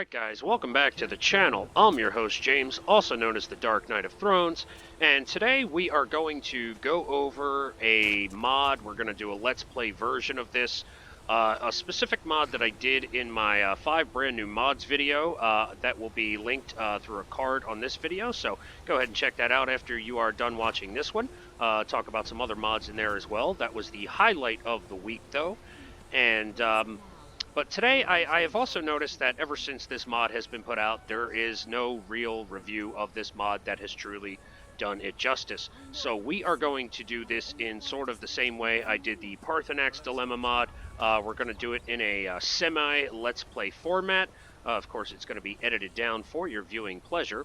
Alright guys, welcome back to the channel. I'm your host James, also known as the Dark Knight of Thrones, and today we are going to go over a mod. We're going to do a Let's Play version of this. A specific mod that I did in my 5 brand new mods video that will be linked through a card on this video, so go ahead and check that out after you are done watching this one. Talk about some other mods in there as well. That was the highlight of the week though, and but today, I have also noticed that ever since this mod has been put out, there is no real review of this mod that has truly done it justice. So we are going to do this in sort of the same way I did the Parthenax Dilemma mod. We're going to do it in a semi-Let's Play format. Of course, it's going to be edited down for your viewing pleasure.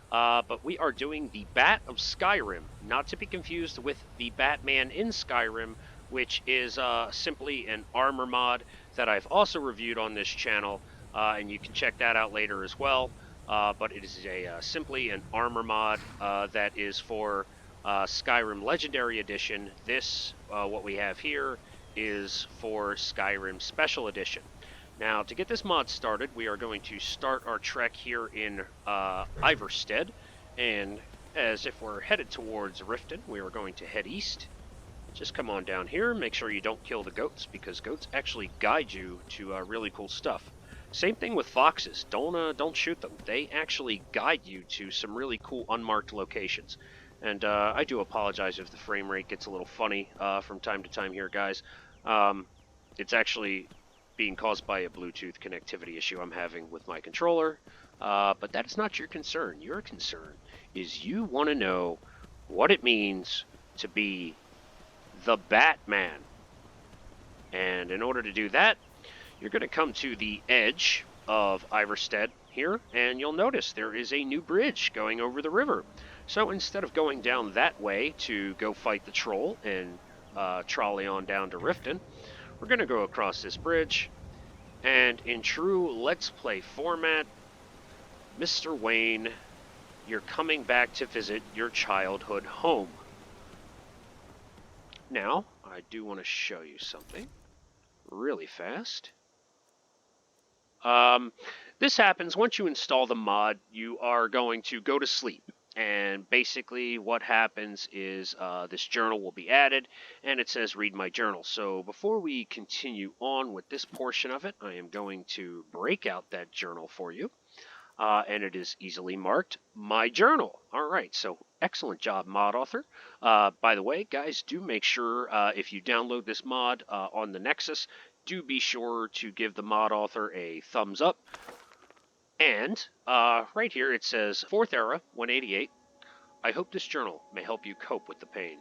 But we are doing the BAT of Skyrim, not to be confused with the Batman in Skyrim, which is simply an armor mod that I've also reviewed on this channel, and you can check that out later as well. But it is simply an armor mod that is for Skyrim Legendary Edition. This, what we have here, is for Skyrim Special Edition. Now, to get this mod started, we are going to start our trek here in Ivarstead, and as if we're headed towards Riften, we are going to head east. Just come on down here, make sure you don't kill the goats, because goats actually guide you to really cool stuff. Same thing with foxes, don't shoot them. They actually guide you to some really cool unmarked locations. And I do apologize if the frame rate gets a little funny from time to time here, guys. It's actually being caused by a Bluetooth connectivity issue I'm having with my controller, but that is not your concern. Your concern is you want to know what it means to be the Batman. And in order to do that, you're going to come to the edge of Ivarstead here, and you'll notice there is a new bridge going over the river. So instead of going down that way to go fight the troll and trolley on down to Riften, we're going to go across this bridge, and in true Let's Play format, Mr. Wayne, you're coming back to visit your childhood home. Now, I do want to show you something really fast. This happens once you install the mod. You are going to go to sleep, and basically what happens is this journal will be added, and it says read my journal. So before we continue on with this portion of it, I am going to break out that journal for you. And it is easily marked my journal. All right, so excellent job, mod author. By the way, guys, do make sure if you download this mod on the Nexus, do be sure to give the mod author a thumbs up. And right here it says, 4th Era, 188. I hope this journal may help you cope with the pain.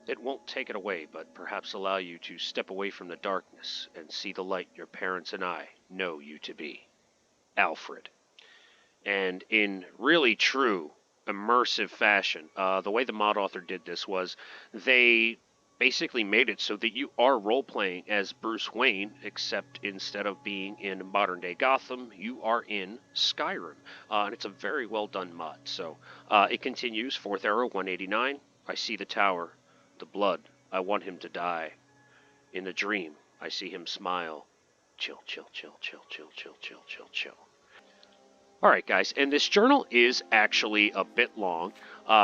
It won't take it away, but perhaps allow you to step away from the darkness and see the light your parents and I know you to be. Alfred. And in really true immersive fashion, the way the mod author did this was they basically made it so that you are role-playing as Bruce Wayne, except instead of being in modern-day Gotham, you are in Skyrim. And it's a very well-done mod. So it continues, 4th Era, 189. I see the tower, the blood. I want him to die. In the dream, I see him smile. Chill, chill, chill, chill, chill, chill, chill, chill, chill. Alright guys, and this journal is actually a bit long,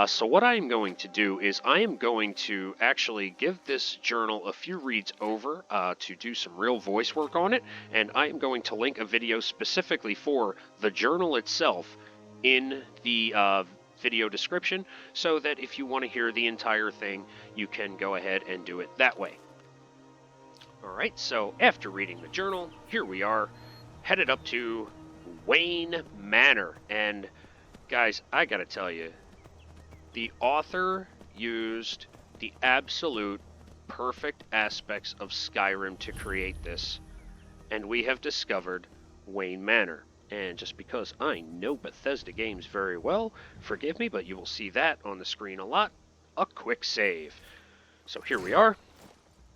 so what I am going to do is I am going to actually give this journal a few reads over to do some real voice work on it, and I am going to link a video specifically for the journal itself in the video description, so that if you want to hear the entire thing, you can go ahead and do it that way. Alright, so after reading the journal, here we are, headed up to WAYNE Manor. And guys, I gotta tell you, the author used the absolute perfect aspects of Skyrim to create this, and we have discovered WAYNE Manor. And just because I know Bethesda games very well, forgive me, but you will see that on the screen a lot. A quick save. So here we are,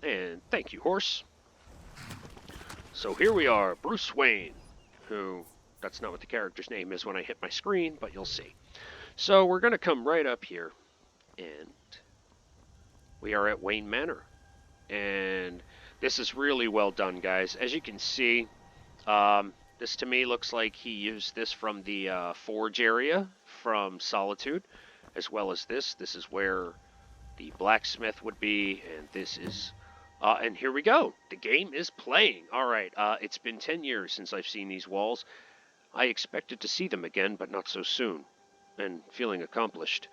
and thank you, horse. So here we are, Bruce Wayne, who... that's not what the character's name is when I hit my screen, but you'll see. So we're going to come right up here, and we are at WAYNE Manor. And this is really well done, guys. As you can see, This to me looks like he used this from the forge area from Solitude, as well as this. This is where the blacksmith would be, and this is... and here we go. The game is playing. All right, it's been 10 years since I've seen these walls. I expected to see them again, but not so soon. And feeling accomplished,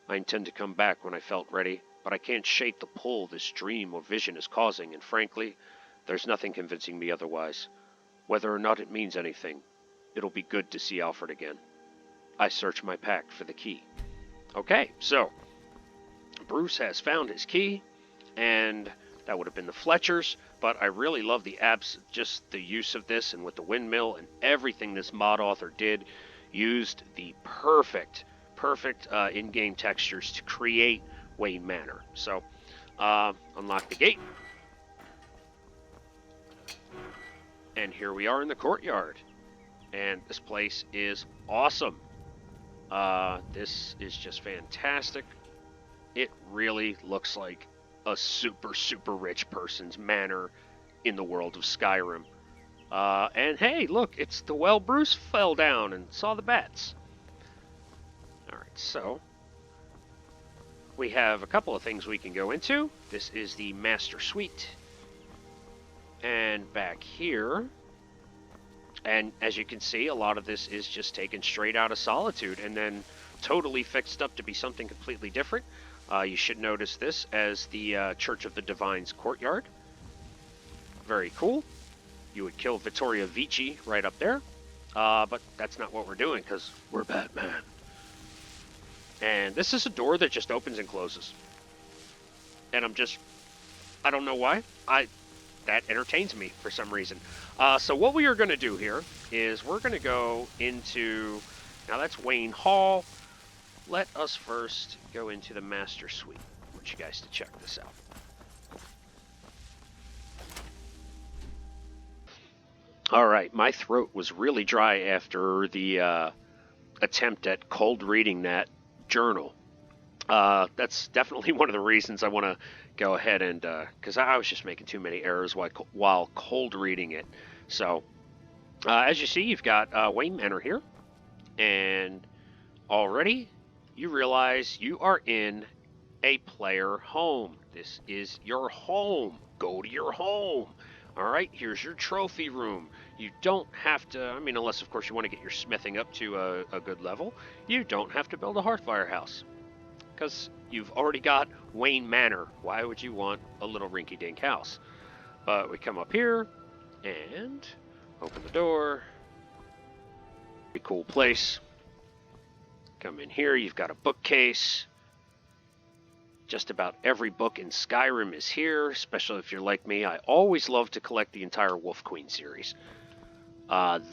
I intend to come back when I felt ready, but I can't shake the pull this dream or vision is causing, and frankly, there's nothing convincing me otherwise. Whether or not it means anything, it'll be good to see Alfred again. I search my pack for the key. Okay, so Bruce has found his key, and that would have been the Fletchers, but I really love just the use of this, and with the windmill and everything this mod author did, used the perfect in-game textures to create Wayne Manor. So, unlock the gate. And here we are in the courtyard. And this place is awesome. This is just fantastic. It really looks like a super rich person's manor in the world of Skyrim. And hey, look, it's the well Bruce fell down and saw the bats. Alright, so we have a couple of things we can go into. This is the master suite. And back here, and as you can see, a lot of this is just taken straight out of Solitude and then totally fixed up to be something completely different. You should notice this as the Church of the Divine's courtyard. Very cool. You would kill Vittoria Vici right up there. But that's not what we're doing, because we're Batman. And this is a door that just opens and closes. And I don't know why. That entertains me for some reason. So what we are going to do here is we're going to go into... Now that's Wayne Hall. Let us first go into the Master Suite. I want you guys to check this out. Alright, my throat was really dry after the attempt at cold reading that journal. That's definitely one of the reasons I want to go ahead and... because I was just making too many errors while cold reading it. So, as you see, you've got Wayne Manor here. And already, you realize you are in a player home. This is your home. Go to your home. Alright, here's your trophy room. You don't have to, I mean, unless of course you want to get your smithing up to a good level, you don't have to build a Hearthfire house. Because you've already got Wayne Manor. Why would you want a little rinky-dink house? But we come up here and open the door. Pretty cool place. Come in here, you've got a bookcase. Just about every book in Skyrim is here, especially if you're like me. I always love to collect the entire Wolf Queen series.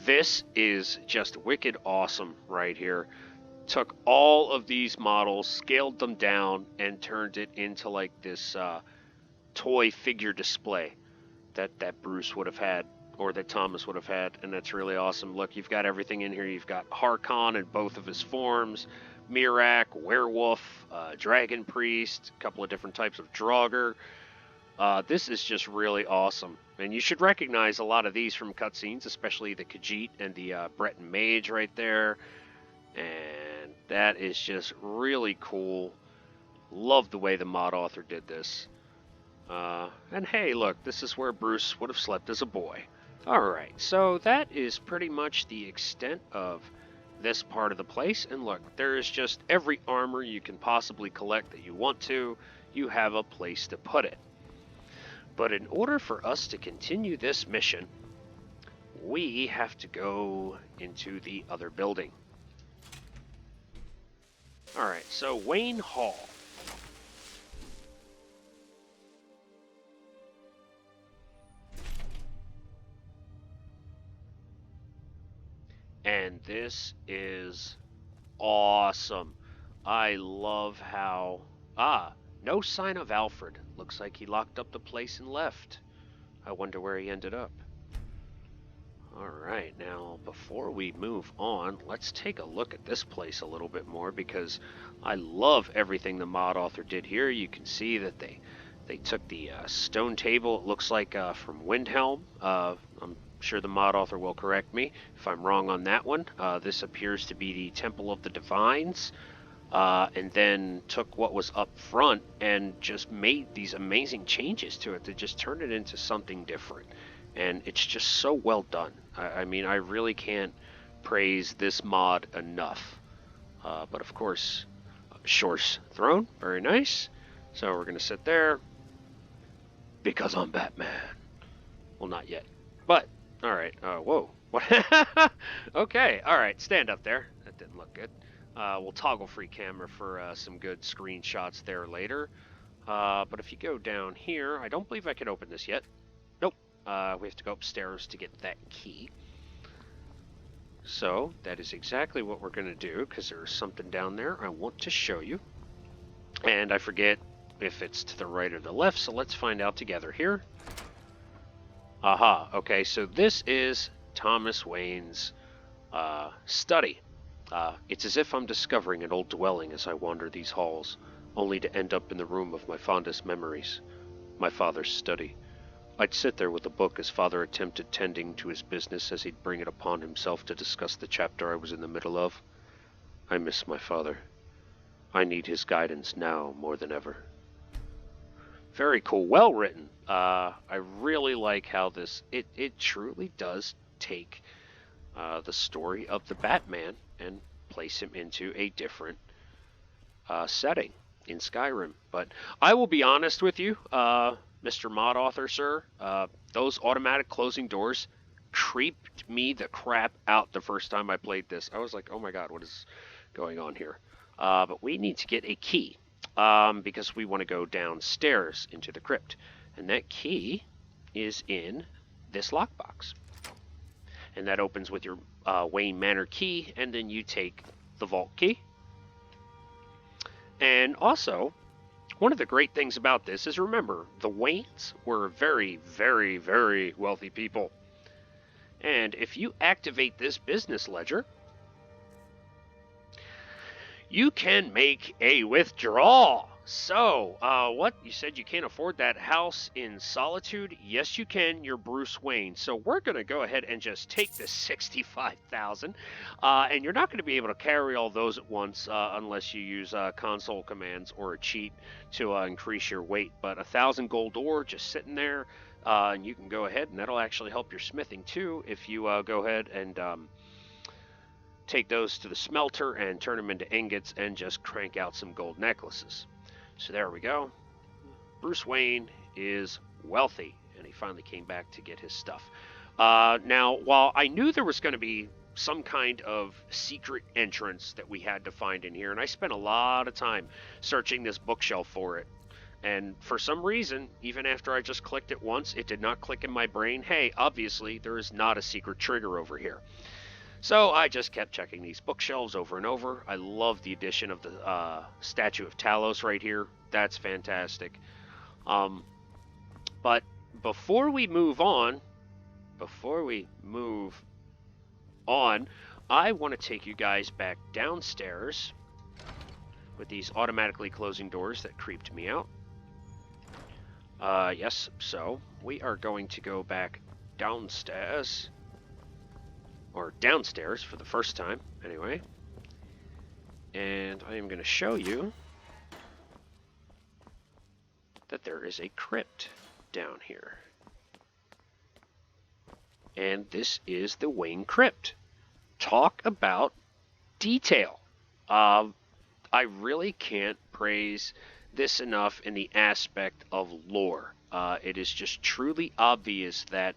This is just wicked awesome right here. Took all of these models, scaled them down, and turned it into like this toy figure display that Bruce would have had, or that Thomas would have had, and that's really awesome. Look, you've got everything in here. You've got Harkon in both of his forms, Mirak, Werewolf, Dragon Priest, a couple of different types of Draugr. This is just really awesome. And you should recognize a lot of these from cutscenes, especially the Khajiit and the Breton Mage right there. And that is just really cool. Love the way the mod author did this. And hey, look, this is where Bruce would have slept as a boy. Alright, so that is pretty much the extent of this part of the place. And look, there is just every armor you can possibly collect that you want to. You have a place to put it. But in order for us to continue this mission, we have to go into the other building. Alright, so Wayne Hall. And this is awesome. I love how... no sign of Alfred. Looks like he locked up the place and left. I wonder where he ended up. Alright, now before we move on, let's take a look at this place a little bit more, because I love everything the mod author did here. You can see that they took the stone table, it looks like from Windhelm. I'm sure the mod author will correct me if I'm wrong on that one. This appears to be the Temple of the Divines, and then took what was up front and just made these amazing changes to it to just turn it into something different. And it's just so well done. I mean, I really can't praise this mod enough. But of course, Shore's throne, very nice. So we're going to sit there because I'm Batman. Well, not yet. But, alright, whoa. What? Okay, alright, stand up there. That didn't look good. We'll toggle free camera for some good screenshots there later. But if you go down here, I don't believe I can open this yet. Nope. We have to go upstairs to get that key. So, that is exactly what we're going to do, because there's something down there I want to show you. And I forget if it's to the right or the left, so let's find out together here. Aha, okay, so this is Thomas Wayne's study. It's as if I'm discovering an old dwelling as I wander these halls, only to end up in the room of my fondest memories, my father's study. I'd sit there with a book as father attempted tending to his business as he'd bring it upon himself to discuss the chapter I was in the middle of. I miss my father. I need his guidance now more than ever. Very cool. Well written. I really like how this... It truly does take the story of the Batman and place him into a different setting in Skyrim. But I will be honest with you, Mr. Mod Author, sir, those automatic closing doors creeped me the crap out the first time I played this. I was like, oh my god, what is going on here? But we need to get a key, because we want to go downstairs into the crypt. And that key is in this lockbox. And that opens with your WAYNE Manor key, and then you take the vault key. And also, one of the great things about this is, remember, the Waynes were very, very, very wealthy people. And if you activate this business ledger, you can make a withdrawal. So, what? You said you can't afford that house in Solitude? Yes, you can. You're Bruce Wayne. So we're going to go ahead and just take the $65,000. And you're not going to be able to carry all those at once unless you use console commands or a cheat to increase your weight. But 1,000 gold ore just sitting there, and you can go ahead, and that'll actually help your smithing too if you go ahead and... take those to the smelter and turn them into ingots and just crank out some gold necklaces. So there we go. Bruce Wayne is wealthy, and he finally came back to get his stuff. Now, while I knew there was going to be some kind of secret entrance that we had to find in here, and I spent a lot of time searching this bookshelf for it, and for some reason, even after I just clicked it once, it did not click in my brain, hey, obviously there is not a secret trigger over here. So I just kept checking these bookshelves over and over. I love the addition of the Statue of Talos right here. That's fantastic. But before we move on, I want to take you guys back downstairs with these automatically closing doors that creeped me out. Yes, so we are going to go back downstairs. Or downstairs for the first time, anyway. And I am going to show you that there is a crypt down here. And this is the Wayne Crypt. Talk about detail. I really can't praise this enough in the aspect of lore. It is just truly obvious that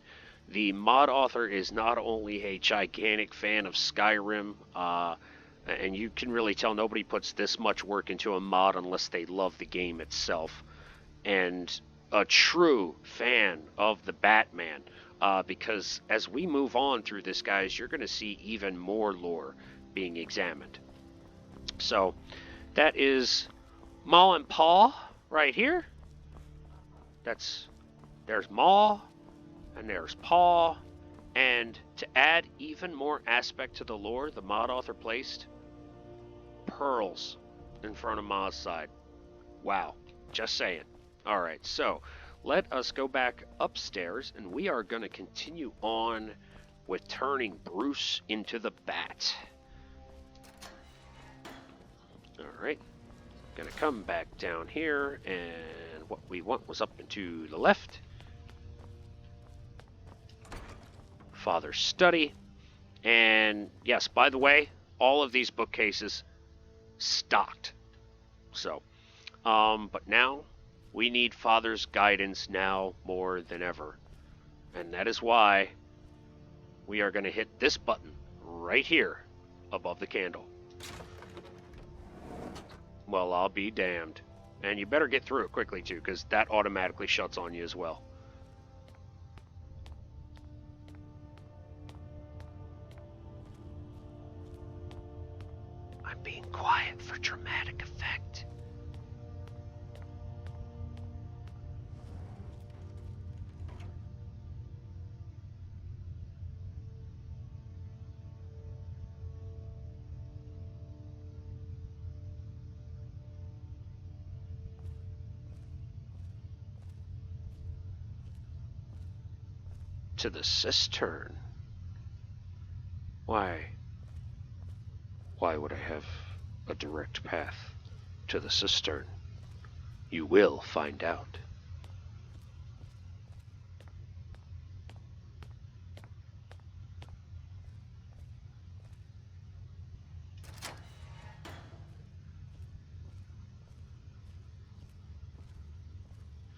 the mod author is not only a gigantic fan of Skyrim, and you can really tell nobody puts this much work into a mod unless they love the game itself, and a true fan of the Batman, because as we move on through this, guys, you're going to see even more lore being examined. So, that is Ma and Pa right here. There's Ma. And there's Pa, and to add even more aspect to the lore, the mod author placed pearls in front of Ma's side. Wow, just saying. Alright, so let us go back upstairs, and we are going to continue on with turning Bruce into the Bat. Alright, gonna come back down here, and what we want was up and to the left. Father's study. And yes, by the way, all of these bookcases stocked. So, but now we need Father's guidance now more than ever. And that is why we are going to hit this button right here above the candle. Well, I'll be damned. And you better get through it quickly too, because that automatically shuts on you as well. I'm being quiet for dramatic effect. To the cistern. Why would I have a direct path to the cistern? You will find out.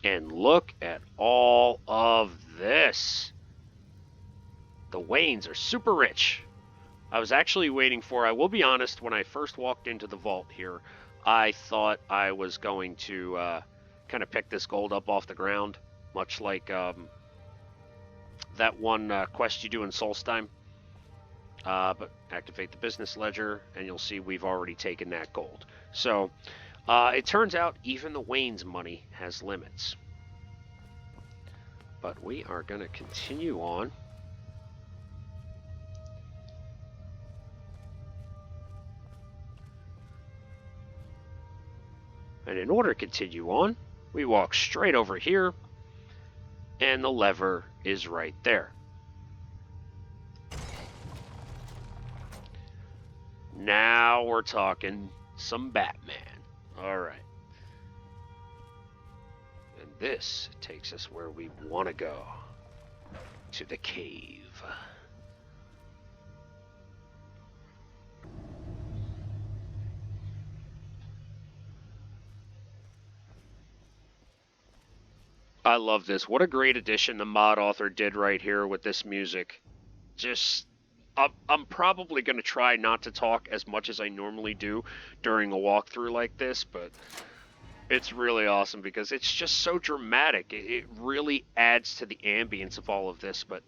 And look at all of this. The Waynes are super rich. I was actually waiting for, I will be honest, when I first walked into the vault here, I thought I was going to kind of pick this gold up off the ground, much like that one quest you do in Solstheim. But activate the business ledger, and you'll see we've already taken that gold. So it turns out even the Wayne's money has limits. But we are going to continue on. And in order to continue on, we walk straight over here, and the lever is right there. Now we're talking some Batman. Alright. And this takes us where we want to go. To the cave. I love this. What a great addition the mod author did right here with this music. Just, I'm probably going to try not to talk as much as I normally do during a walkthrough like this, but it's really awesome because it's just so dramatic. It really adds to the ambience of all of this, but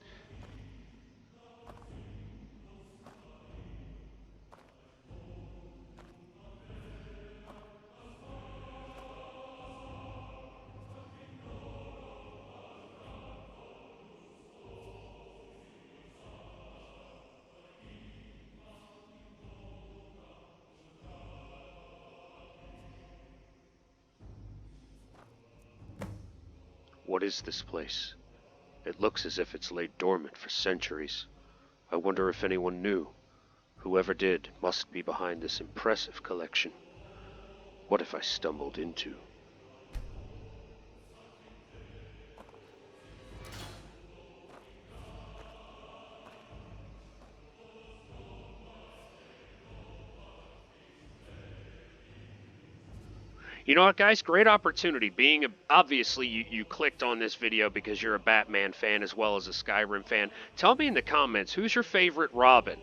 what is this place? It looks as if it's laid dormant for centuries. I wonder if anyone knew. Whoever did must be behind this impressive collection. What if I stumbled into? You know what, guys? Great opportunity. Obviously, you clicked on this video because you're a Batman fan as well as a Skyrim fan. Tell me in the comments, who's your favorite Robin?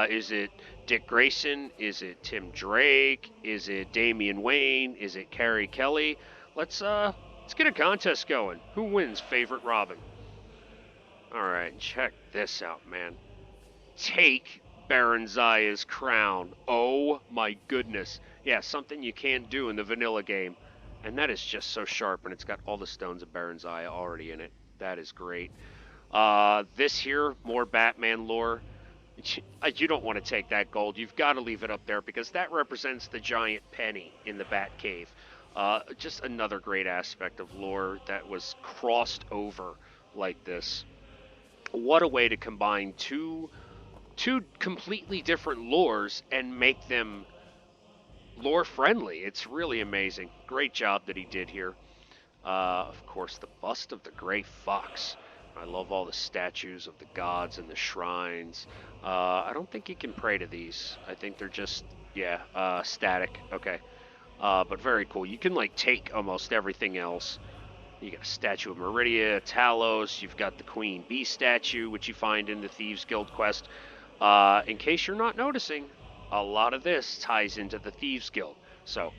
Is it Dick Grayson? Is it Tim Drake? Is it Damian Wayne? Is it Carrie Kelly? Let's get a contest going. Who wins favorite Robin? All right, check this out, man. Take Baron Zaya's crown. Oh my goodness. Yeah, something you can't do in the vanilla game. And that is just so sharp, and it's got all the stones of Baron Zaya already in it. That is great. This here, more Batman lore. You don't want to take that gold. You've got to leave it up there because that represents the giant penny in the Bat Cave. Just another great aspect of lore that was crossed over like this. What a way to combine two completely different lores and make them lore friendly. It's really amazing. Great job that he did here. Of course, the bust of the Gray Fox. I love all the statues of the gods and the shrines. I don't think you can pray to these. I think they're just, yeah, static. Okay. But very cool. You can, like, take almost everything else. You got a statue of Meridia, Talos. You've got the Queen Bee statue, which you find in the Thieves Guild quest. In case you're not noticing, a lot of this ties into the Thieves Guild. So,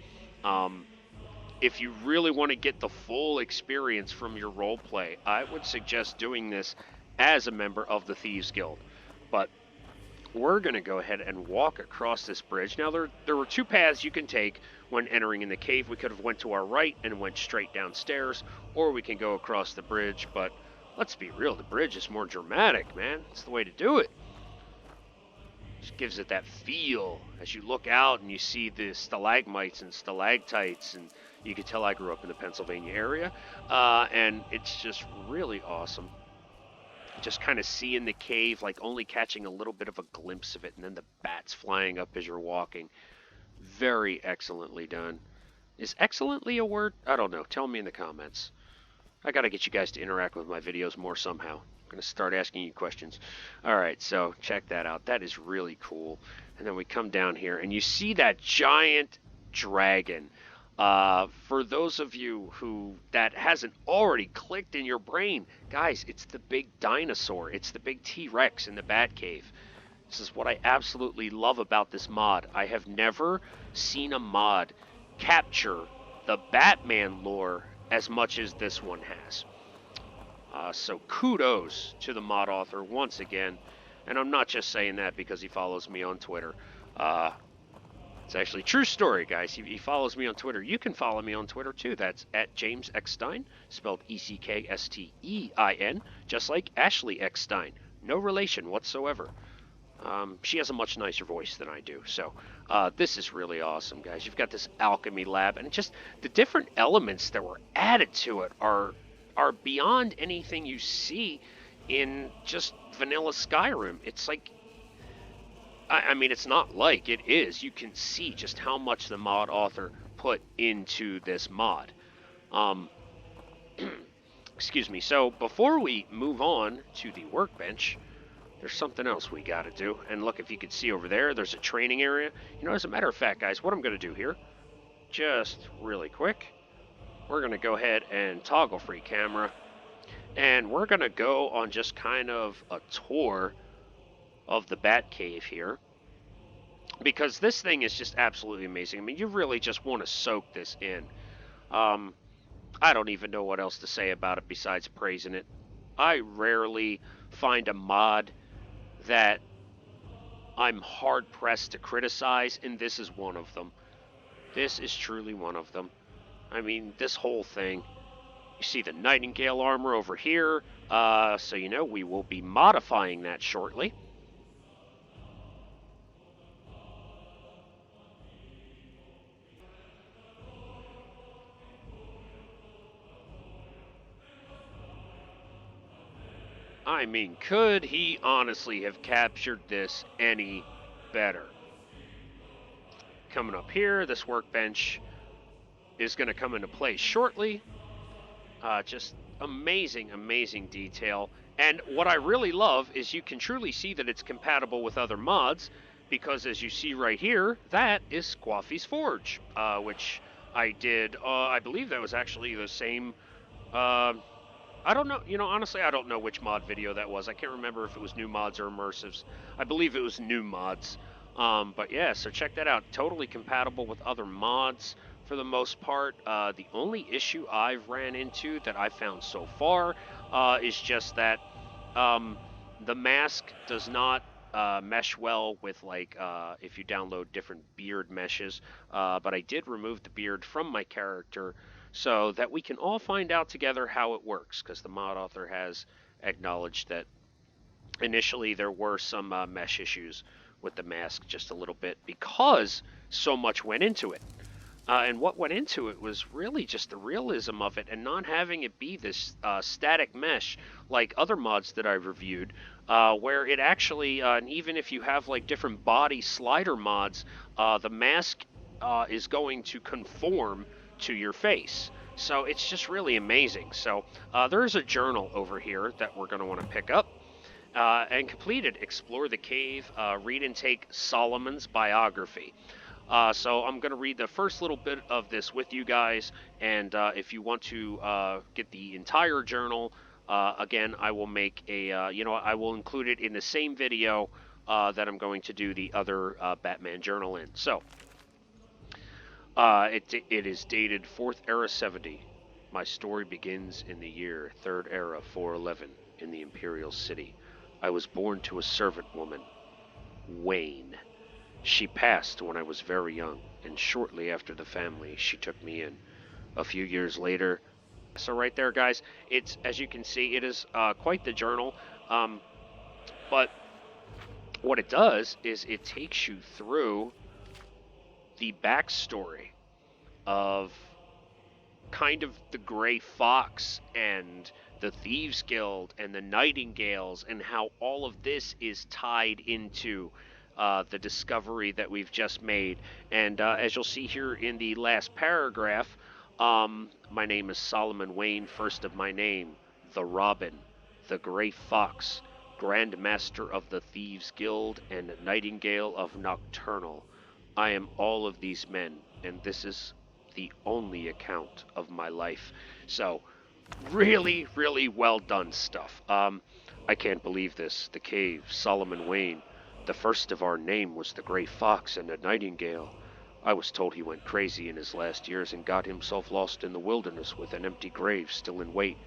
if you really want to get the full experience from your roleplay, I would suggest doing this as a member of the Thieves Guild. But we're going to go ahead and walk across this bridge. Now, there were two paths you can take when entering in the cave. We could have went to our right and went straight downstairs, or we can go across the bridge. But let's be real, the bridge is more dramatic, man. It's the way to do it. Just gives it that feel as you look out and you see the stalagmites and stalactites, and you can tell I grew up in the Pennsylvania area, and it's just really awesome. Just kind of seeing the cave, like only catching a little bit of a glimpse of it, and then the bats flying up as you're walking. Very excellently done. Is excellently a word? I don't know. Tell me in the comments. I gotta get you guys to interact with my videos more somehow. I'm gonna start asking you questions. Alright, so check that out. That is really cool. And then we come down here, and you see that giant dragon. For those of you who that hasn't already clicked in your brain, guys, it's the big dinosaur. It's the big T-Rex in the Batcave. This is what I absolutely love about this mod. I have never seen a mod capture the Batman lore as much as this one has. So kudos to the mod author once again. And I'm not just saying that because he follows me on Twitter. It's actually a true story, guys. He follows me on Twitter. You can follow me on Twitter, too. That's at James X Stein, spelled Eckstein, just like Ashley X Stein. No relation whatsoever. She has a much nicer voice than I do. So this is really awesome, guys. You've got this Alchemy Lab, and just the different elements that were added to it are beyond anything you see in just vanilla Skyrim. It's like, I mean, it's not like, it is. You can see just how much the mod author put into this mod. Excuse me. So before we move on to the workbench, there's something else we got to do. And look, if you can see over there, there's a training area. You know, as a matter of fact, guys, what I'm going to do here, just really quick, we're going to go ahead and toggle free camera. And we're going to go on just kind of a tour of the Batcave here, because this thing is just absolutely amazing. I mean, you really just want to soak this in. I don't even know what else to say about it besides praising it. I rarely find a mod that I'm hard-pressed to criticize, and this is one of them. This is truly one of them. I mean, this whole thing. You see the Nightingale armor over here, so you know we will be modifying that shortly. I mean, could he honestly have captured this any better? Coming up here, this workbench is going to come into play shortly. Just amazing, amazing detail. And what I really love is you can truly see that it's compatible with other mods, because as you see right here, that is Squaffy's Forge, which I did, I believe that was actually the same, I don't know, you know, honestly, I don't know which mod video that was. I can't remember if it was new mods or immersives. I believe it was new mods. But yeah, so check that out. Totally compatible with other mods for the most part. The only issue I've ran into that I've found so far is just that the mask does not mesh well with, like, if you download different beard meshes. But I did remove the beard from my character so that we can all find out together how it works, because the mod author has acknowledged that initially there were some mesh issues with the mask just a little bit because so much went into it. And what went into it was really just the realism of it and not having it be this static mesh like other mods that I've reviewed, where it actually, and even if you have like different body slider mods, the mask is going to conform to your face. So it's just really amazing. So there's a journal over here that we're going to want to pick up. And complete it. Explore the cave, read and take Solomon's biography. So I'm going to read the first little bit of this with you guys, and if you want to get the entire journal, again, I will make a, I will include it in the same video that I'm going to do the other Batman journal in. So, it is dated 4th Era 70. My story begins in the year 3rd Era 411 in the Imperial City. I was born to a servant woman, Wayne. She passed when I was very young, and shortly after the family, she took me in. A few years later, so right there, guys, it's, as you can see, it is quite the journal, but what it does is it takes you through the backstory of kind of the Gray Fox and the Thieves Guild and the Nightingales, and how all of this is tied into the discovery that we've just made. And as you'll see here in the last paragraph, my name is Solomon Wayne, first of my name, the Robin, the Gray Fox, Grand Master of the Thieves Guild, and Nightingale of Nocturnal. I am all of these men, and this is the only account of my life. So, really, really well done stuff. I can't believe this. The cave, Solomon Wayne. The first of our name was the Gray Fox and the Nightingale. I was told he went crazy in his last years and got himself lost in the wilderness with an empty grave still in wait.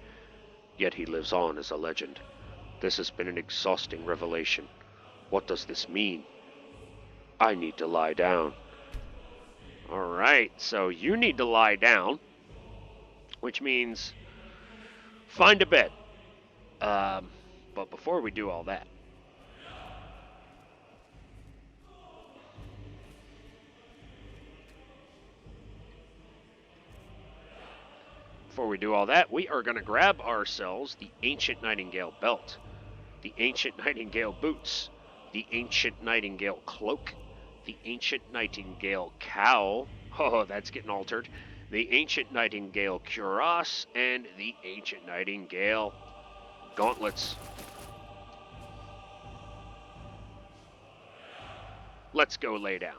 Yet he lives on as a legend. This has been an exhausting revelation. What does this mean? I need to lie down. Alright, so you need to lie down, which means find a bed. But before we do all that, we are going to grab ourselves the Ancient Nightingale belt, the Ancient Nightingale boots, the Ancient Nightingale cloak, the Ancient Nightingale cowl. Oh, that's getting altered. The Ancient Nightingale cuirass, and the Ancient Nightingale gauntlets. Let's go lay down.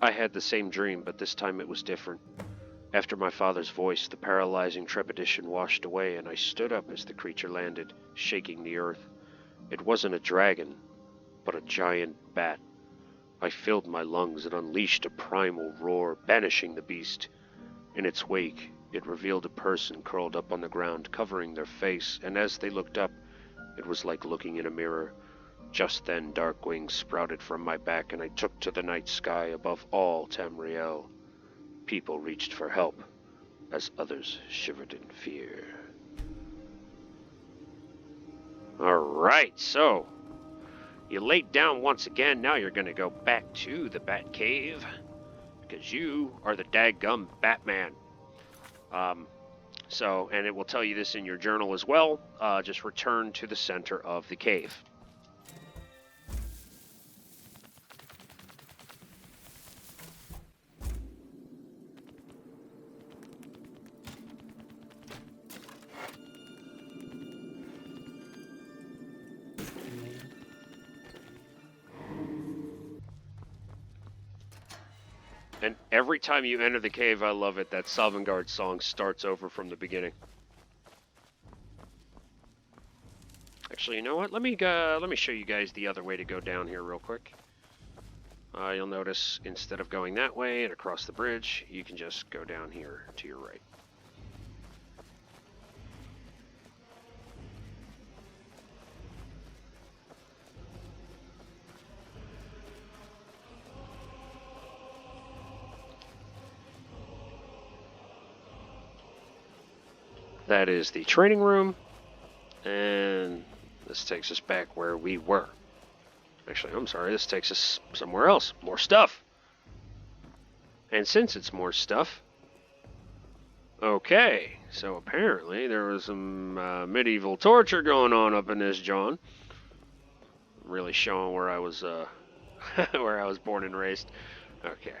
I had the same dream, but this time it was different. After my father's voice, the paralyzing trepidation washed away, and I stood up as the creature landed, shaking the earth. It wasn't a dragon, but a giant bat. I filled my lungs and unleashed a primal roar, banishing the beast. In its wake, it revealed a person curled up on the ground, covering their face, and as they looked up, it was like looking in a mirror. Just then, dark wings sprouted from my back, and I took to the night sky above all Tamriel. People reached for help, as others shivered in fear. Alright, so you laid down once again. Now you're going to go back to the Bat Cave, because you are the daggum Batman. And it will tell you this in your journal as well. Just return to the center of the cave. And Every time you enter the cave, I love it, that Sovngarde song starts over from the beginning. Actually, you know what? Let me show you guys the other way to go down here real quick. You'll notice instead of going that way and across the bridge, you can just go down here to your right. That is the training room, and this takes us back where we were. Actually, I'm sorry, this takes us somewhere else. More stuff. And since it's more stuff, okay, so apparently there was some medieval torture going on up in this John. Really showing where I was, where I was born and raised. Okay.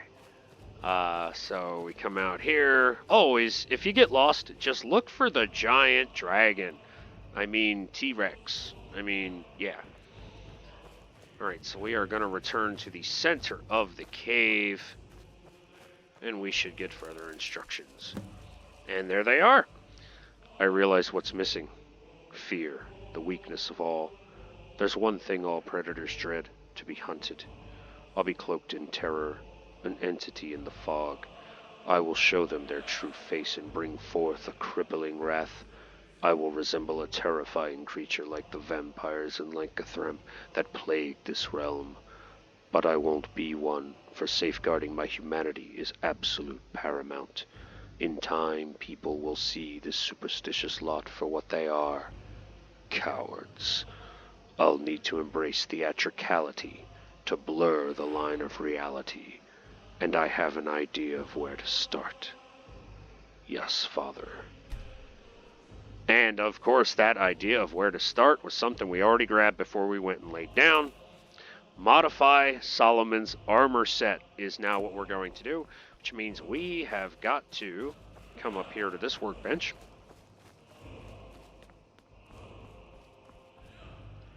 So we come out here. Always, if you get lost, just look for the giant dragon. I mean, T-Rex. I mean, yeah. Alright, so we are going to return to the center of the cave. And we should get further instructions. And there they are. I realize what's missing. Fear, the weakness of all. There's one thing all predators dread, to be hunted. I'll be cloaked in terror, an entity in the fog. I will show them their true face and bring forth a crippling wrath. I will resemble a terrifying creature like the vampires in Lancathrem that plagued this realm. But I won't be one, for safeguarding my humanity is absolute paramount. In time, people will see this superstitious lot for what they are. Cowards. I'll need to embrace theatricality to blur the line of reality. And I have an idea of where to start. Yes, Father. And, of course, that idea of where to start was something we already grabbed before we went and laid down. Modify Solomon's armor set is now what we're going to do, which means we have got to come up here to this workbench.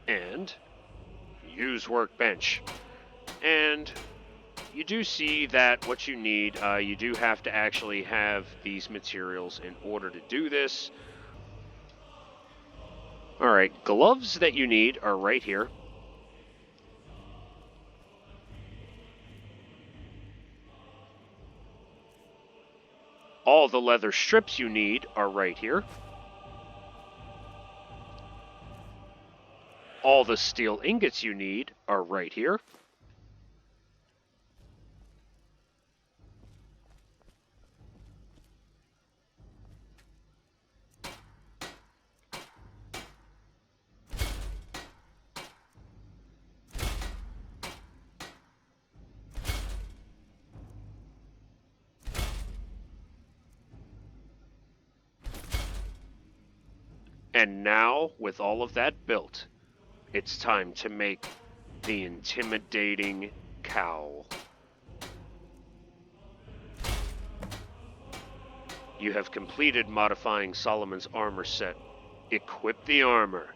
And use workbench. And you do see that what you need, you do have to actually have these materials in order to do this. Alright, gloves that you need are right here. All the leather strips you need are right here. All the steel ingots you need are right here. And now, with all of that built, it's time to make the intimidating cowl. You have completed modifying Solomon's armor set. Equip the armor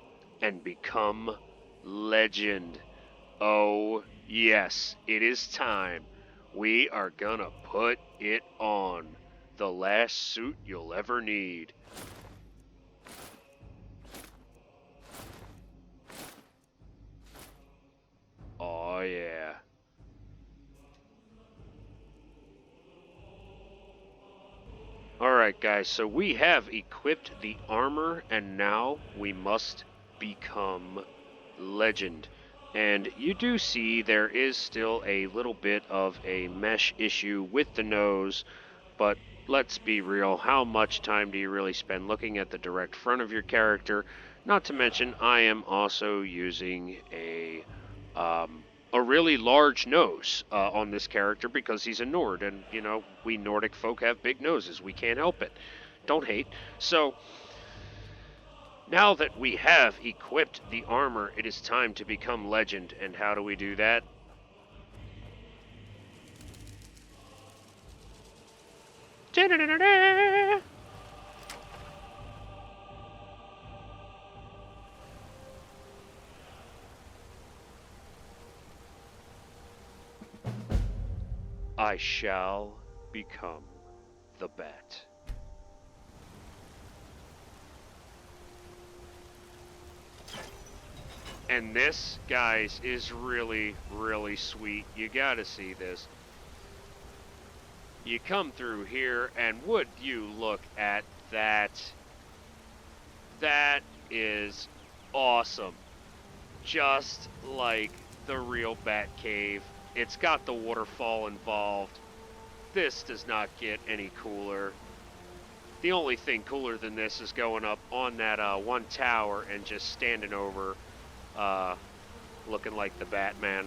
and become legend. Oh, yes, it is time. We are gonna put it on. The last suit you'll ever need. Oh, yeah. Alright, guys, so we have equipped the armor, and now we must become legend. And you do see there is still a little bit of a mesh issue with the nose, but let's be real, how much time do you really spend looking at the direct front of your character? Not to mention, I am also using a really large nose on this character because he's a Nord, and, you know, we Nordic folk have big noses. We can't help it. Don't hate. So, now that we have equipped the armor, it is time to become legend. And how do we do that? Da-da-da-da-da! I shall become the Bat. And this, guys, is really, really sweet. You gotta see this. You come through here, and would you look at that? That is awesome. Just like the real Bat Cave. It's got the waterfall involved. This does not get any cooler. The only thing cooler than this is going up on that one tower and just standing over, looking like the Batman.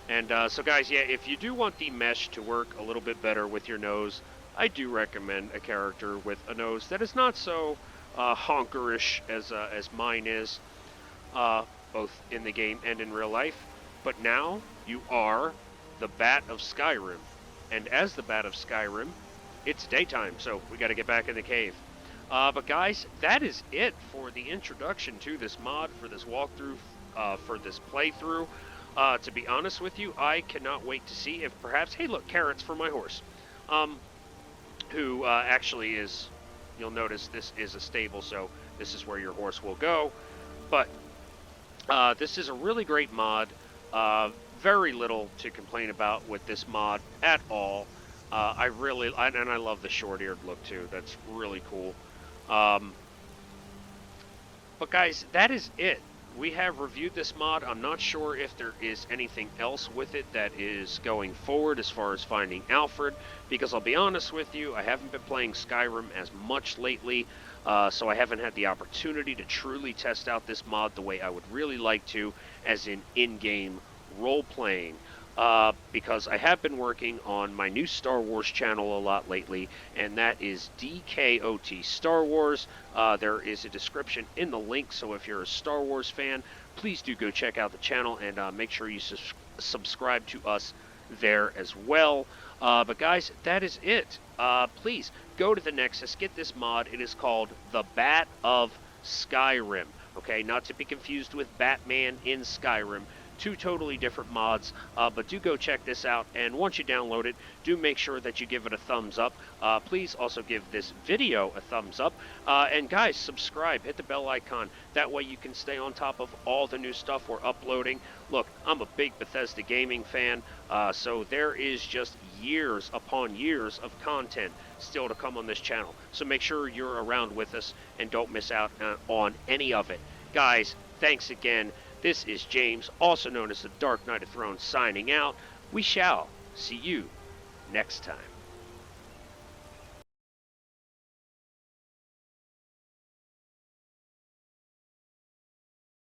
And so guys, yeah, if you do want the mesh to work a little bit better with your nose, I do recommend a character with a nose that is not so honkerish as mine is, both in the game and in real life. But now you are the Bat of Skyrim, and as the Bat of Skyrim, it's daytime, so we got to get back in the cave. But guys, that is it for the introduction to this mod, for this walkthrough, for this playthrough. To be honest with you, I cannot wait to see if perhaps, hey look, carrots for my horse, who actually is, you'll notice this is a stable, so this is where your horse will go. But this is a really great mod. Very little to complain about with this mod at all. I love the short-eared look too. That's really cool. But guys, that is it. We have reviewed this mod. I'm not sure if there is anything else with it that is going forward as far as finding Alfred, because I'll be honest with you, I haven't been playing Skyrim as much lately, so I haven't had the opportunity to truly test out this mod the way I would really like to, as in-game role-playing. Because I have been working on my new Star Wars channel a lot lately, and that is DKOT Star Wars. There is a description in the link, so if you're a Star Wars fan, please do go check out the channel, and make sure you subscribe to us there as well. But guys, that is it. Please go to the Nexus, get this mod. It is called the Bat of Skyrim. Okay, not to be confused with Batman in Skyrim. Two totally different mods, but do go check this out, and once you download it, do make sure that you give it a thumbs up. Please also give this video a thumbs up, and guys, subscribe, hit the bell icon, that way you can stay on top of all the new stuff we're uploading. Look, I'm a big Bethesda gaming fan, so there is just years upon years of content still to come on this channel, so make sure you're around with us and don't miss out on any of it. Guys, thanks again. This is James, also known as the Dark Knight of Thrones, signing out. We shall see you next time.